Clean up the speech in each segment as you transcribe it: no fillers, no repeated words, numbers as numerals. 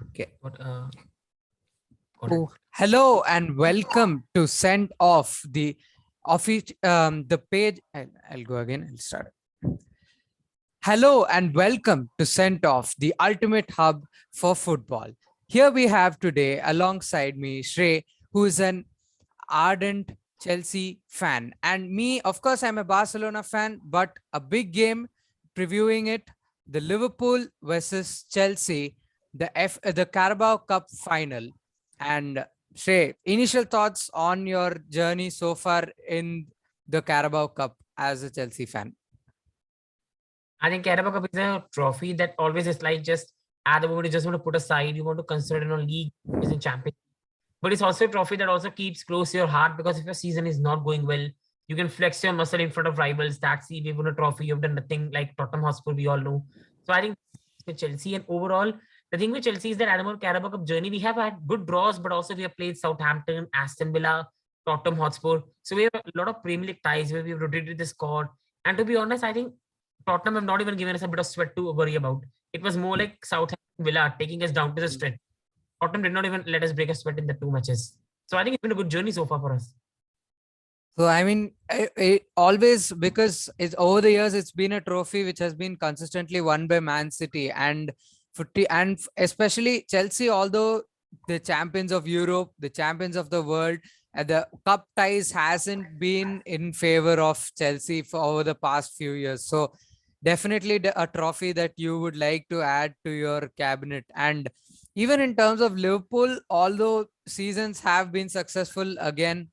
Okay. What, got it. Oh, hello and welcome to Send Off the the page. I'll go again. I'll start. Hello and welcome to Sent Off, the ultimate hub for football. Here we have today alongside me Shrey, who is an ardent Chelsea fan, and me, of course, I'm a Barcelona fan, but a big game previewing it, the Liverpool versus Chelsea, the Carabao Cup final. And Shrey, initial thoughts on your journey so far in the Carabao Cup as a Chelsea fan? I think Carabao Cup is a trophy that always is like just at the moment you just want to put aside, you want to consider it on league, is in champion. But it's also a trophy that also keeps close to your heart because if your season is not going well, you can flex your muscle in front of rivals. That see, we won a trophy, you've done nothing like Tottenham Hotspur, we all know. So I think with Chelsea and overall, the thing with Chelsea is that at the Carabao Cup journey, we have had good draws, but also we have played Southampton, Aston Villa, Tottenham Hotspur. So we have a lot of Premier League ties where we've rotated the squad. And to be honest, I think Tottenham have not even given us a bit of sweat to worry about. It was more like Southampton Villa taking us down to the stretch. Tottenham did not even let us break a sweat in the 2 matches. So I think it's been a good journey so far for us. So I mean, it always, because it's over the years, it's been a trophy which has been consistently won by Man City and especially Chelsea. Although the champions of Europe, the champions of the world, the cup ties hasn't been in favor of Chelsea for over the past few years. So definitely a trophy that you would like to add to your cabinet. And even in terms of Liverpool, although seasons have been successful, again,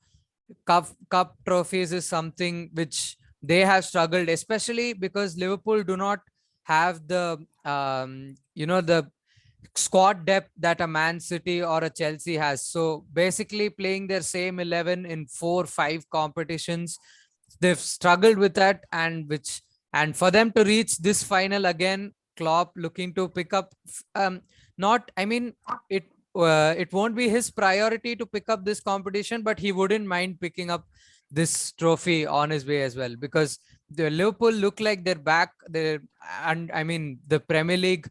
cup trophies is something which they have struggled, especially because Liverpool do not have the the squad depth that a Man City or a Chelsea has. So basically playing their same 11 in 4-5 competitions, they've struggled with that. And for them to reach this final again, Klopp looking to pick up not I mean it won't be his priority to pick up this competition, but he wouldn't mind picking up this trophy on his way as well, because the Liverpool look like they're back there. And I mean, the Premier League,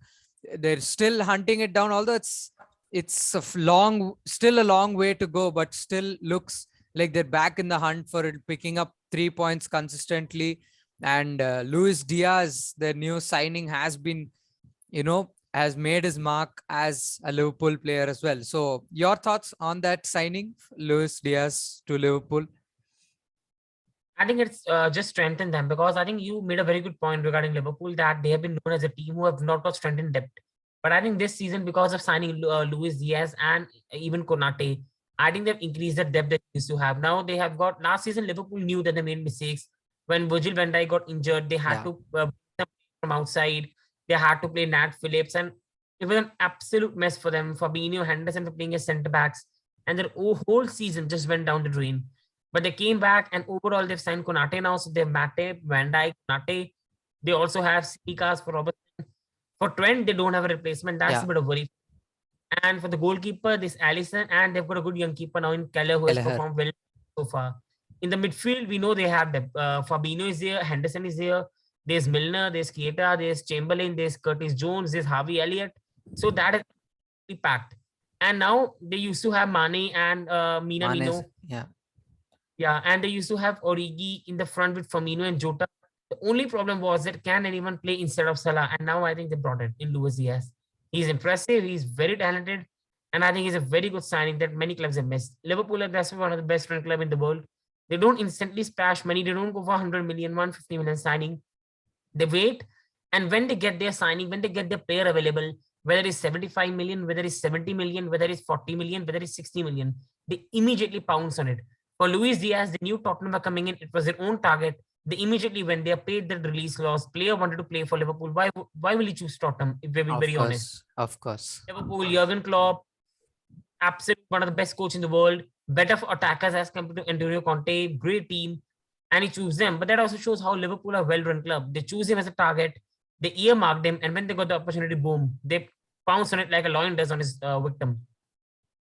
they're still hunting it down, although it's still a long way to go, but still looks like they're back in the hunt for it, picking up 3 points consistently. And Luis Diaz, the new signing, has made his mark as a Liverpool player as well. So your thoughts on that signing, Luis Diaz to Liverpool? I think it's just strengthened them because I think you made a very good point regarding Liverpool that they have been known as a team who have not got strength in depth. But I think this season, because of signing Luis Diaz and even Konate, I think they've increased the depth that they used to have. Now they have got, last season, Liverpool knew that they made mistakes. When Virgil van Dijk got injured, they had to from outside. They had to play Nat Phillips, and it was an absolute mess for them. Fabinho, Henderson for playing as centre backs, and their whole season just went down the drain. But they came back, and overall they've signed Konate now. So they have Mate, Van Dijk, Konate. They also have Simikas for Robertson. For Trent, they don't have a replacement. That's a bit of worry. And for the goalkeeper, this Allison, and they've got a good young keeper now in Keller who has performed well so far. In the midfield, we know they have the Fabinho is there, Henderson is there, there's Milner, there's Keita, there's Chamberlain, there's Curtis Jones, there's Harvey Elliott. So that is packed. And now they used to have Mane and Minamino. Yeah, and they used to have Origi in the front with Firmino and Jota. The only problem was that can anyone play instead of Salah? And now I think they brought it in Luis Diaz. He's impressive. He's very talented. And I think he's a very good signing that many clubs have missed. Liverpool are that's one of the best run club in the world. They don't instantly splash money. They don't go for 100 million, 150 million signing. They wait. And when they get their signing, when they get their player available, whether it's 75 million, whether it's 70 million, whether it's 40 million, whether it's 60 million, they immediately pounce on it. For Luis Diaz, the new Tottenham are coming in. It was their own target. They immediately, when they paid the release clause, player wanted to play for Liverpool. Why will he choose Tottenham? If we're being very honest. Of course. Liverpool, Jurgen Klopp, absolutely one of the best coach in the world. Better for attackers as compared to Antonio Conte. Great team, and he chose them. But that also shows how Liverpool are a well-run club. They choose him as a target. They earmarked him, and when they got the opportunity, boom, they pounce on it like a lion does on his victim.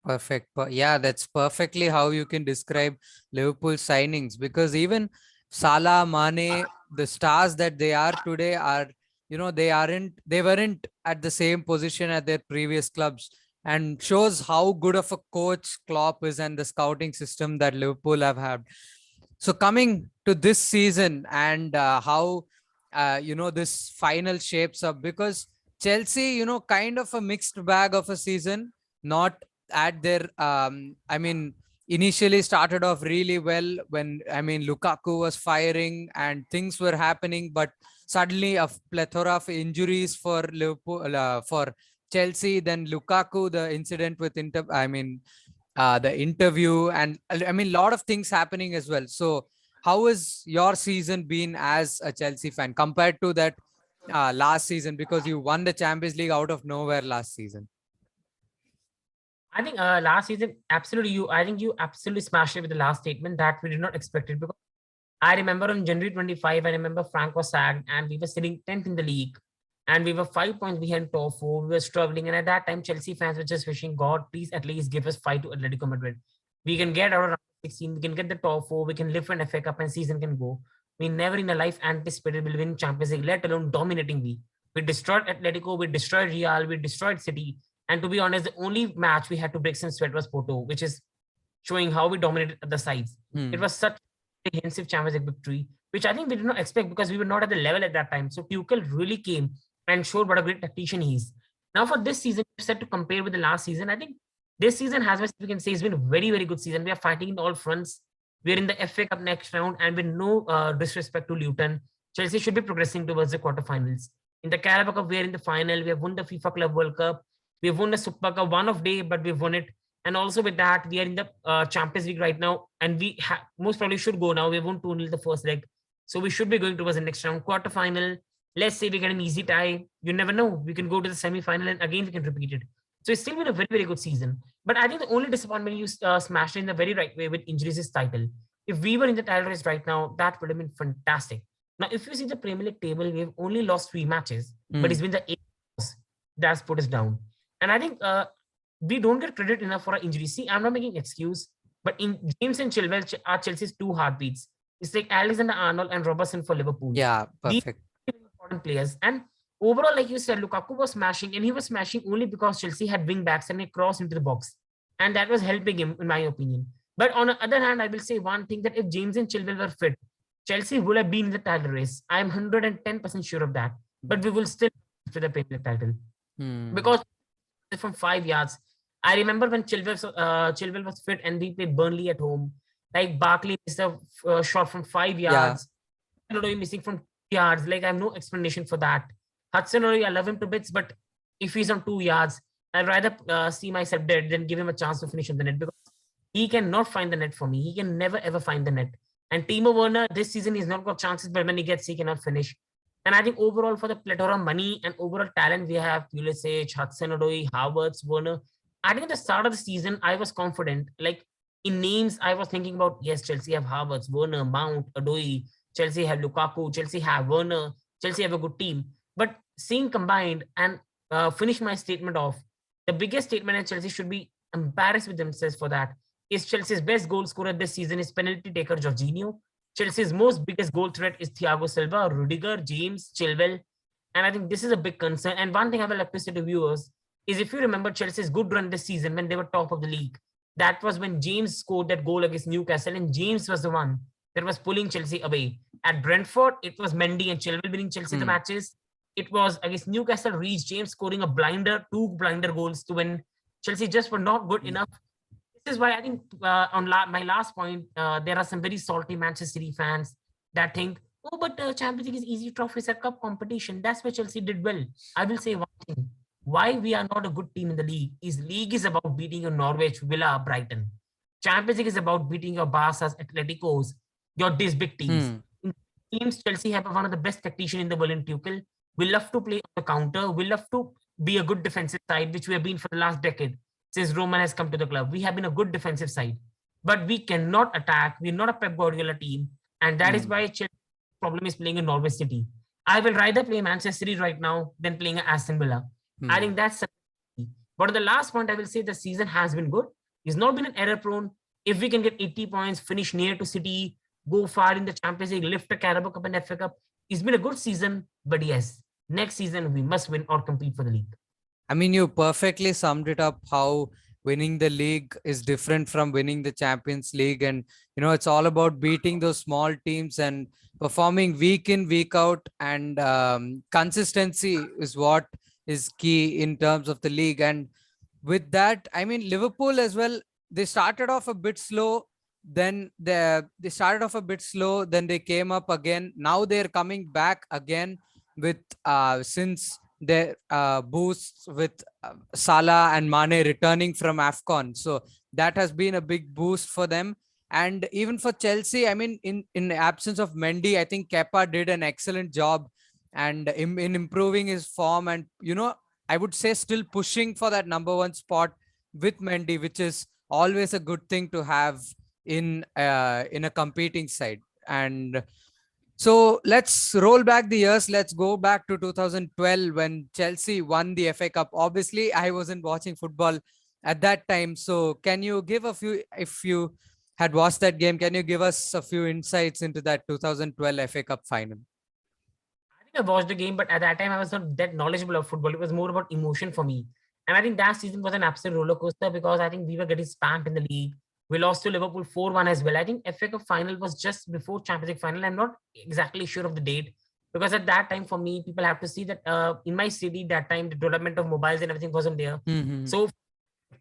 Perfect. Yeah, that's perfectly how you can describe Liverpool signings, because even Salah, Mane, the stars that they are today are they weren't at the same position at their previous clubs, and shows how good of a coach Klopp is and the scouting system that Liverpool have had. So coming to this season, and how this final shapes up, because Chelsea, kind of a mixed bag of a season, not at their initially started off really well when Lukaku was firing and things were happening, but suddenly a plethora of injuries for Liverpool, for Chelsea, then Lukaku, the incident with the interview, and lot of things happening as well. So how has your season been as a Chelsea fan compared to that last season, because you won the Champions League out of nowhere last season? I think last season, absolutely, I think you absolutely smashed it with the last statement that we did not expect it, because I remember on January 25, I remember Frank was sacked and we were sitting 10th in the league and we were 5 points behind top four. We were struggling. And at that time, Chelsea fans were just wishing, God, please at least give us 5 to Atletico Madrid. We can get out of round 16, we can get the top four, we can live an FA Cup and season can go. We never in our life anticipated we'll win Champions League, let alone dominating league. We destroyed Atletico, we destroyed Real, we destroyed City. And to be honest, the only match we had to break some sweat was Porto, which is showing how we dominated the sides. It was such a comprehensive Champions League victory, which I think we did not expect because we were not at the level at that time. So Tuchel really came and showed what a great tactician he is. Now for this season, set to compare with the last season, I think this season has, we can say, has been a very, very good season. We are fighting in all fronts. We're in the FA Cup next round, and with no disrespect to Luton, Chelsea should be progressing towards the quarterfinals. In the Carabao Cup, we are in the final. We have won the FIFA Club World Cup. We have won the Super Cup one of day, but we've won it. And also with that, we are in the Champions League right now, and we most probably should go now. We won 2-0 the first leg, so we should be going towards the next round, quarterfinal. Let's say we get an easy tie. You never know. We can go to the semi-final, and again we can repeat it. So it's still been a very, very good season. But I think the only disappointment you smashed in the very right way with injuries is title. If we were in the title race right now, that would have been fantastic. Now, if you see the Premier League table, we've only lost 3 matches, but it's been the 8 that's put us down. And I think we don't get credit enough for our injuries. See, I'm not making excuse, but in James and Chilwell are Chelsea's 2 heartbeats. It's like Alexander-Arnold and Robertson for Liverpool. Yeah, perfect. These are important players. And overall, like you said, Lukaku was smashing, and he was smashing only because Chelsea had wing backs and he crossed into the box. And that was helping him, in my opinion. But on the other hand, I will say one thing, that if James and Chilwell were fit, Chelsea would have been in the title race. I'm 110% sure of that. But we will still for the Premier League title. Because from 5 yards, I remember when Chilwell was fit and we played Burnley at home. Like Barkley missed a shot from 5 yards. Yeah. Missing from 2 yards. Like I have no explanation for that. Hudson-Odoi, I love him to bits, but if he's on 2 yards, I'd rather see myself dead than give him a chance to finish on the net, because he cannot find the net for me. He can never ever find the net. And Timo Werner, this season he's not got chances, but when he gets, he cannot finish. And I think overall, for the plethora of money and overall talent we have, Pulisic, Hudson-Odoi, Havertz, Werner, I think at the start of the season, I was confident. Like in names, I was thinking about, yes, Chelsea have Havertz, Werner, Mount, Odoi, Chelsea have Lukaku, Chelsea have Werner, Chelsea have a good team. But seeing combined and finish my statement off, the biggest statement that Chelsea should be embarrassed with themselves for that is Chelsea's best goal scorer this season is penalty taker Jorginho. Chelsea's most biggest goal threat is Thiago Silva, Rudiger, James, Chilwell. And I think this is a big concern. And one thing I will like to say to viewers is, if you remember Chelsea's good run this season when they were top of the league, that was when James scored that goal against Newcastle, and James was the one that was pulling Chelsea away. At Brentford, it was Mendy and Chilwell winning Chelsea the matches. It was against Newcastle, Reece James scoring a blinder, 2 blinder goals to win. Chelsea just were not good enough. This is why I think on my last point, there are some very salty Manchester City fans that think, oh, but Champions League is easy trophy, it's a cup competition. That's why Chelsea did well. I will say one thing. Why we are not a good team in the league is about beating your Norwich, Villa, Brighton. Champions League is about beating your Barca's, Atleticos, these big teams. In teams, Chelsea have one of the best tacticians in the world in Tuchel. We love to play on the counter. We love to be a good defensive side, which we have been for the last decade. Since Roman has come to the club, we have been a good defensive side, but we cannot attack. We're not a Pep Guardiola team, and that is why Chelsea's problem is playing in Norwich City. I will rather play Manchester City right now than playing Aston Villa. I think that's. But on the last point, I will say the season has been good. It's not been an error prone. If we can get 80 points, finish near to City, go far in the Champions League, lift the Carabao Cup and FA Cup, it's been a good season. But yes, next season we must win or compete for the league. I mean, you perfectly summed it up how winning the league is different from winning the Champions League. And, it's all about beating those small teams and performing week in, week out. And consistency is what is key in terms of the league. And with that, I mean, Liverpool as well, they started off a bit slow. Then they started off a bit slow. Then they came up again. Now they're coming back again with since their boosts with Salah and Mane returning from AFCON. So that has been a big boost for them. And even for Chelsea, I mean, in the absence of Mendy, I think Kepa did an excellent job and in improving his form. And, I would say still pushing for that number one spot with Mendy, which is always a good thing to have in a competing side. And so let's roll back the years. Let's go back to 2012 when Chelsea won the FA Cup. Obviously, I wasn't watching football at that time. So can you give a few, if you had watched that game, can you give us a few insights into that 2012 FA Cup final? I think I watched the game, but at that time I was not that knowledgeable of football. It was more about emotion for me. And I think that season was an absolute roller coaster because I think we were getting spanked in the league. We lost to Liverpool 4-1 as well. I think FA Cup final was just before Champions League final. I'm not exactly sure of the date because at that time for me, people have to see that in my city that time the development of mobiles and everything wasn't there. Mm-hmm. So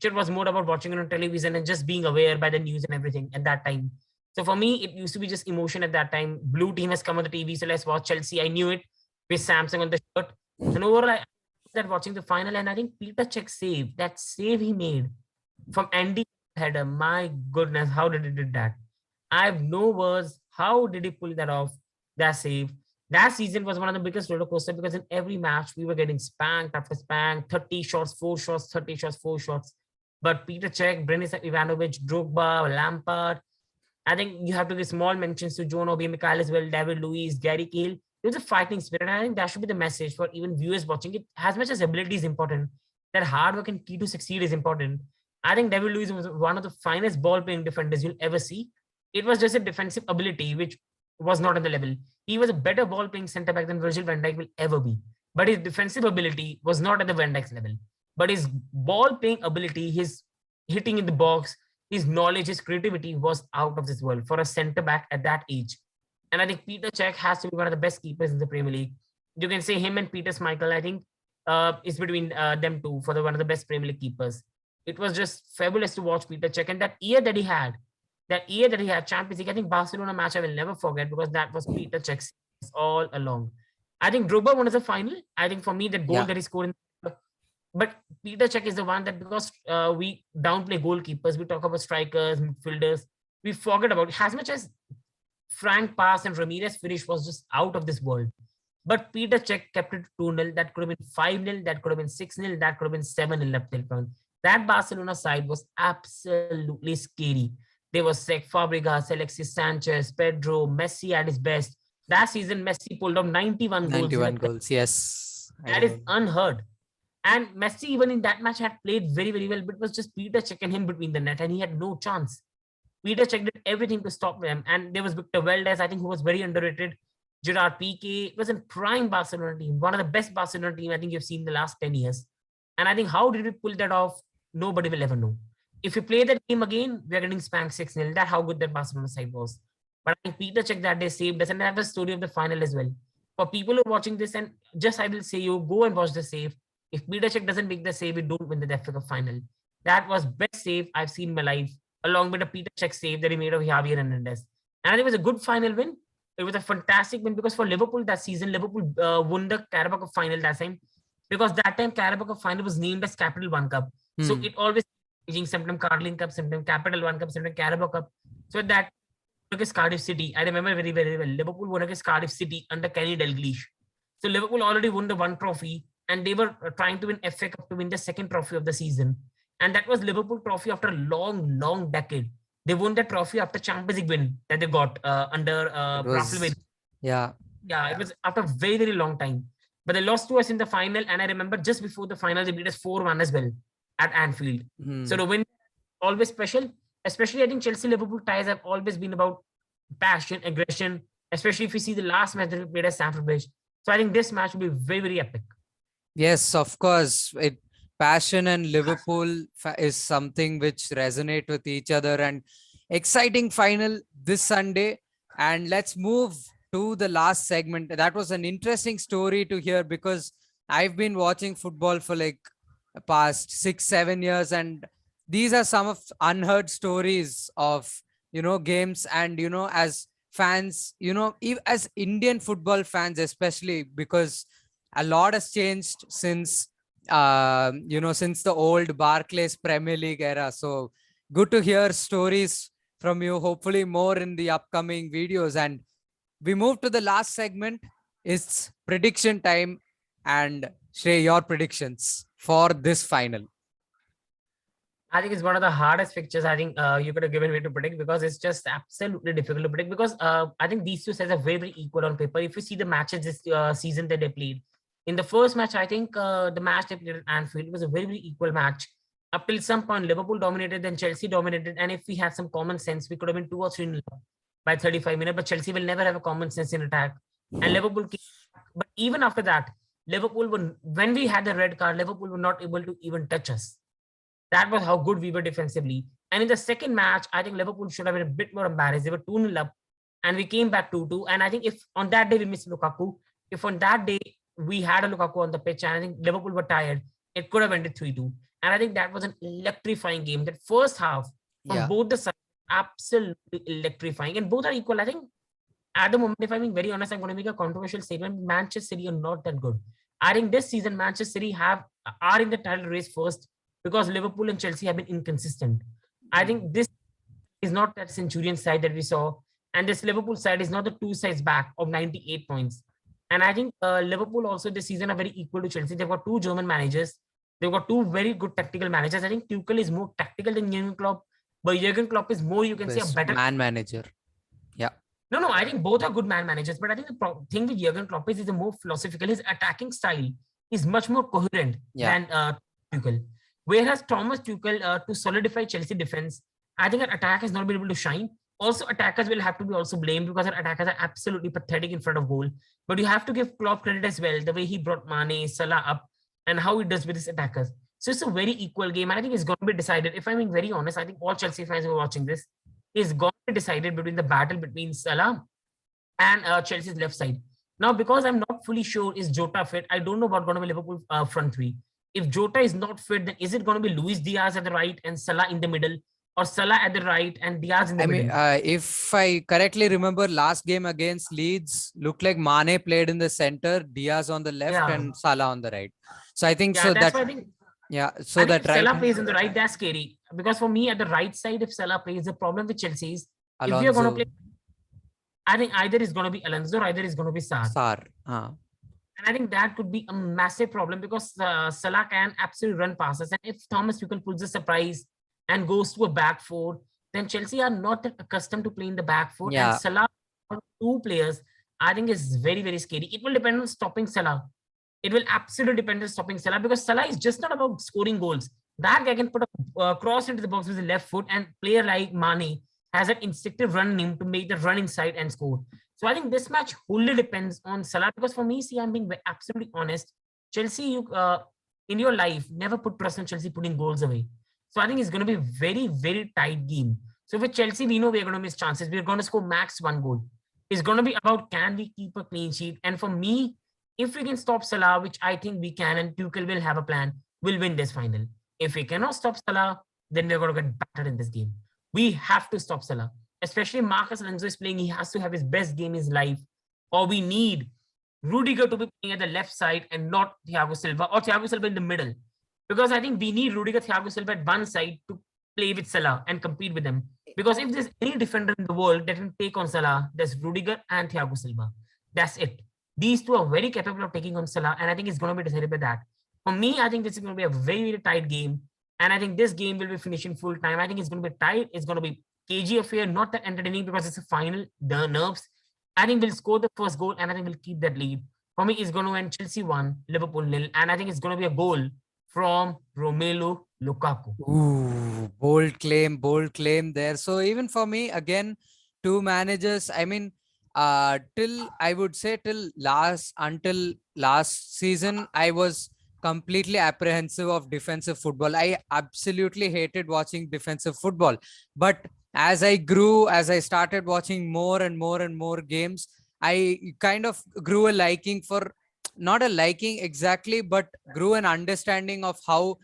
it was more about watching it on television and just being aware by the news and everything at that time. So for me, it used to be just emotion at that time. Blue team has come on the TV, so let's watch Chelsea. I knew it with Samsung on the shirt. And overall, I started watching the final, and I think Peter Cech save, that save he made from Andy header. My goodness, how did he do that? I have no words. How did he pull that off? That save. That season was one of the biggest roller coaster because in every match we were getting spanked after spank, 30 shots, 4 shots, 30 shots, 4 shots. But Peter Cech, Branislav Ivanovic, Drogba, Lampard. I think you have to give small mentions to John Obi Mikel as well, David Luiz, Gary Cahill. There's a fighting spirit. And I think that should be the message for even viewers watching it. As much as ability is important, that hard work and key to succeed is important. I think David Luiz was one of the finest ball playing defenders you'll ever see. It was just a defensive ability which was not on the level. He was a better ball playing centre back than Virgil van Dijk will ever be. But his defensive ability was not at the Van Dijk's level. But his ball playing ability, his hitting in the box, his knowledge, his creativity was out of this world for a centre back at that age. And I think Peter Cech has to be one of the best keepers in the Premier League. You can say him and Peter Schmeichel, I think, is between them two for one of the best Premier League keepers. It was just fabulous to watch Peter Cech. And that year that he had Champions League, I think Barcelona match I will never forget because that was Peter Cech all along. I think Drogba won as a final. I think for me, that goal that he scored but Peter Cech is the one that because we downplay goalkeepers, we talk about strikers, midfielders, we forget about it. As much as Frank pass and Ramirez finish was just out of this world. But Peter Cech kept it 2-0. That could have been 5-0. That could have been 6-0. That could have been 7-0 left till point. That Barcelona side was absolutely scary. There was Cesc Fabregas, Alexis Sanchez, Pedro, Messi at his best. That season, Messi pulled out 91 goals. 91 goals, yes. That is unheard. And Messi, even in that match, had played very, very well, but it was just Peter Cech and him between the net, and he had no chance. Peter Cech did everything to stop them. And there was Victor Valdez, I think, who was very underrated. Gerard Piqué. It was a prime Barcelona team, one of the best Barcelona team I think you've seen in the last 10 years. And I think how did we pull that off? Nobody will ever know. If we play that game again, we're getting spanked 6-0. That's how good that Barcelona side was. But I think Peter Cech that day saved us, and I have the story of the final as well. For people who are watching this, and just I will say you go and watch the save. If Peter Cech doesn't make the save, we don't win the FA Cup final. That was best save I've seen in my life, along with the Peter Cech save that he made of Javier Hernandez. And I think it was a good final win. It was a fantastic win because for Liverpool that season, Liverpool won the Carabao Cup final that time. Because that time Carabao Cup final was named as Capital One Cup. So it always changing, sometimes Carling Cup, sometimes Capital One Cup, sometimes Carabao Cup. So that against Cardiff City, I remember very, very well. Liverpool won against Cardiff City under Kenny Dalglish. So Liverpool already won the one trophy, and they were trying to win FA Cup to win the second trophy of the season. And that was Liverpool trophy after a long, long decade. They won that trophy after Champions League win that they got under Rafael. Yeah, it was after a very, very long time. But they lost to us in the final, and I remember just before the final, they beat us 4-1 as well at Anfield. So the win always special. Especially, I think Chelsea-Liverpool ties have always been about passion, aggression, especially if you see the last match that we played at Stamford Bridge. So I think this match will be very, very epic. Yes, of course. Passion and Liverpool is something which resonate with each other, and exciting final this Sunday. And let's move to the last segment. That was an interesting story to hear because I've been watching football for like past 6 7 years, and these are some of unheard stories of games. And as fans, as Indian football fans especially, because a lot has changed since since the old Barclays Premier League era. So good to hear stories from you, hopefully more in the upcoming videos. And we move to the last segment. It's prediction time. And Shrey, your predictions for this final. I think it's one of the hardest fixtures I think you could have given me to predict, because it's just absolutely difficult to predict, because I think these two sides are very, very equal on paper. If you see the matches this season that they played, in the first match, I think the match they played at Anfield was a very, very equal match. Up till some point, Liverpool dominated, then Chelsea dominated. And if we had some common sense, we could have been 2 or 3 nil up by 35 minutes. But Chelsea will never have a common sense in attack. And Liverpool came back. But even after that, when we had the red card, Liverpool were not able to even touch us. That was how good we were defensively. And in the second match, I think Liverpool should have been a bit more embarrassed. They were 2 0 up, and we came back 2-2. And I think if on that day we missed Lukaku, if on that day we had a Lukaku on the pitch, and I think Liverpool were tired, it could have ended 3-2. And I think that was an electrifying game. That first half from both the sides, absolutely electrifying. And both are equal. I think at the moment, if I'm being very honest, I'm going to make a controversial statement. Manchester City are not that good. I think this season, Manchester City are in the title race first, because Liverpool and Chelsea have been inconsistent. I think this is not that Centurion side that we saw. And this Liverpool side is not the 2 sides back of 98 points. And I think Liverpool also this season are very equal to Chelsea. They've got 2 German managers. They've got 2 very good tactical managers. I think Tuchel is more tactical than Jurgen Klopp. But Jurgen Klopp is more, you can say, a better man manager. Yeah. No, I think both are good man managers. But I think the thing with Jurgen Klopp is a more philosophical. His attacking style is much more coherent than Tuchel. Whereas Thomas Tuchel, to solidify Chelsea defense, I think our attack has not been able to shine. Also, attackers will have to be also blamed, because our attackers are absolutely pathetic in front of goal. But you have to give Klopp credit as well, the way he brought Mane, Salah up, and how he does with his attackers. So it's a very equal game. And I think it's going to be decided. If I'm being very honest, I think all Chelsea fans who are watching this is going to be decided between the battle between Salah and Chelsea's left side. Now, because I'm not fully sure is Jota fit, I don't know about going to be Liverpool front three. If Jota is not fit, then is it going to be Luis Diaz at the right and Salah in the middle, or Salah at the right and Diaz in the middle? If I correctly remember, last game against Leeds looked like Mane played in the center, Diaz on the left, and Salah on the right. So I think so that's that. Why I think, so that if Salah plays on the right, that's scary. Because for me, at the right side, if Salah plays, the problem with Chelsea is if we are going to play, I think either is going to be Alonso or either is going to be Sarr. And I think that could be a massive problem, because Salah can absolutely run passes. And if Thomas Tuchel pulls a surprise and goes to a back four, then Chelsea are not accustomed to playing the back four. And Salah, 2 players, I think is very, very scary. It will depend on stopping Salah. It will absolutely depend on stopping Salah, because Salah is just not about scoring goals. That guy can put a cross into the box with the left foot, and player like Mane has an instinctive run in him to make the run inside and score. So I think this match wholly depends on Salah, because for me, I'm being absolutely honest. Chelsea, in your life, never put trust on Chelsea putting goals away. So I think it's going to be a very, very tight game. So with Chelsea, we know we're going to miss chances. We're going to score max 1 goal. It's going to be about, can we keep a clean sheet? And for me, if we can stop Salah, which I think we can, and Tuchel will have a plan, we'll win this final. If we cannot stop Salah, then we're going to get battered in this game. We have to stop Salah. Especially Marcus Alonso is playing, he has to have his best game in his life. Or we need Rudiger to be playing at the left side and not Thiago Silva, or Thiago Silva in the middle. Because I think we need Rudiger, Thiago Silva at one side to play with Salah and compete with them. Because if there's any defender in the world that can take on Salah, there's Rudiger and Thiago Silva. That's it. These 2 are very capable of taking on Salah, and I think it's going to be decided by that. For me, I think this is going to be a very, very tight game. And I think this game will be finishing full time. I think it's going to be tight. It's going to be cagey affair, not that entertaining, because it's a final, the nerves. I think we'll score the first goal, and I think we'll keep that lead. For me, it's going to end Chelsea 1, Liverpool 0, and I think it's going to be a goal from Romelu Lukaku. Ooh, bold claim there. So even for me, again, 2 managers. I mean, till I would say till until last season, I was completely apprehensive of defensive football. I absolutely hated watching defensive football. But as I started watching more and more and more games, I kind of grew a liking for, not a liking exactly, but grew an understanding of how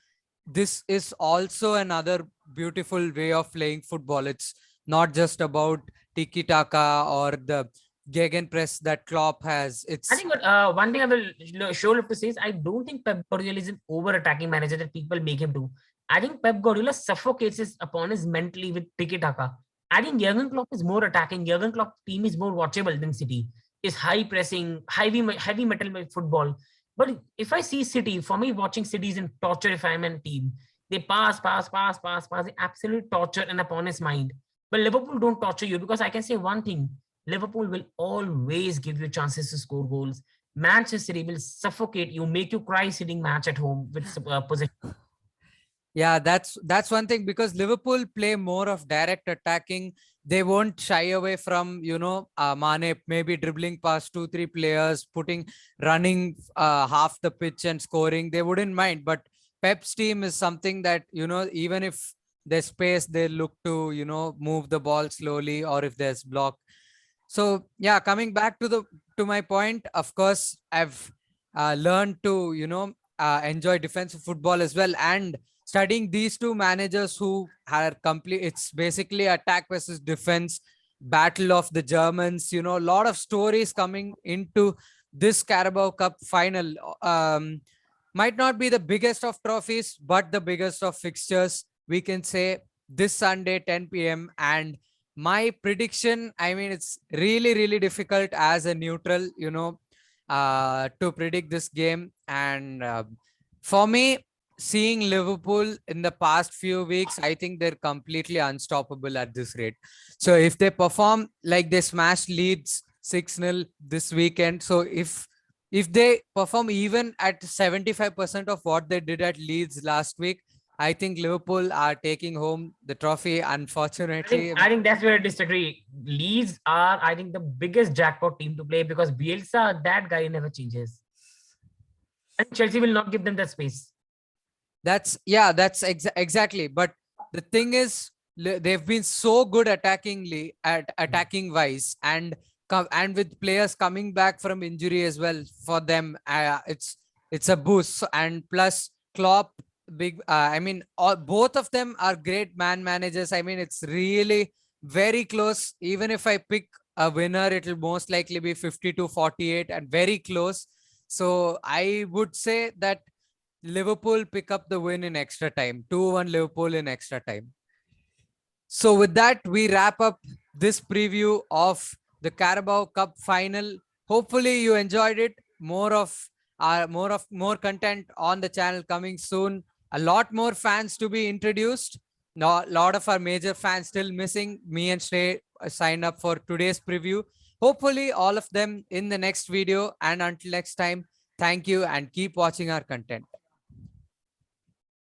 this is also another beautiful way of playing football. It's not just about tiki taka or the gegenpress that Klopp has. I It's think one thing I will show love to say is I don't think Pep Guardiola is an over-attacking manager that people make him do. I think Pep Guardiola suffocates his opponents mentally with tiki taka. I think Jurgen Klopp is more attacking. Jurgen Klopp team is more watchable than City. Is high pressing, heavy metal football. But if I see City, for me, watching City is in torture. If I'm a team, they pass. They absolute torture an opponent's mind. But Liverpool don't torture you because I can say one thing: Liverpool will always give you chances to score goals. Manchester City will suffocate you, make you cry sitting match at home with possession. Yeah, that's one thing, because Liverpool play more of direct attacking. They won't shy away from, Mane maybe dribbling past two, three players, running half the pitch and scoring. They wouldn't mind. But Pep's team is something that, even if there's space, they look to, move the ball slowly, or if there's block. So yeah, coming back to my point, of course, I've learned to, enjoy defensive football as well. And studying these two managers who are complete, it's basically attack versus defense, battle of the Germans, a lot of stories coming into this Carabao Cup final. Might not be the biggest of trophies, but the biggest of fixtures, we can say, this Sunday 10 p.m. And my prediction, I mean, it's really really difficult as a neutral, to predict this game. And for me, seeing Liverpool in the past few weeks, I think they're completely unstoppable at this rate. So if they perform like they smashed Leeds 6-0 this weekend, so if they perform even at 75% of what they did at Leeds last week, I think Liverpool are taking home the trophy. Unfortunately, I think that's where I disagree. Leeds are, I think, the biggest jackpot team to play because Bielsa, that guy never changes. And Chelsea will not give them that space. that's exactly. But the thing is, they've been so good attackingly at attacking wise, and and with players coming back from injury as well for them, it's a boost. And plus Klopp, big. I mean, both of them are great managers. I mean, it's really very close. Even if I pick a winner, it'll most likely be 50-48 and very close. So I would say that Liverpool pick up the win in extra time. 2-1 Liverpool in extra time. So with that, we wrap up this preview of the Carabao Cup final. Hopefully you enjoyed it. More content on the channel coming soon. A lot more fans to be introduced. A lot of our major fans still missing. Me and Shrey signed up for today's preview. Hopefully all of them in the next video. And until next time, thank you and keep watching our content.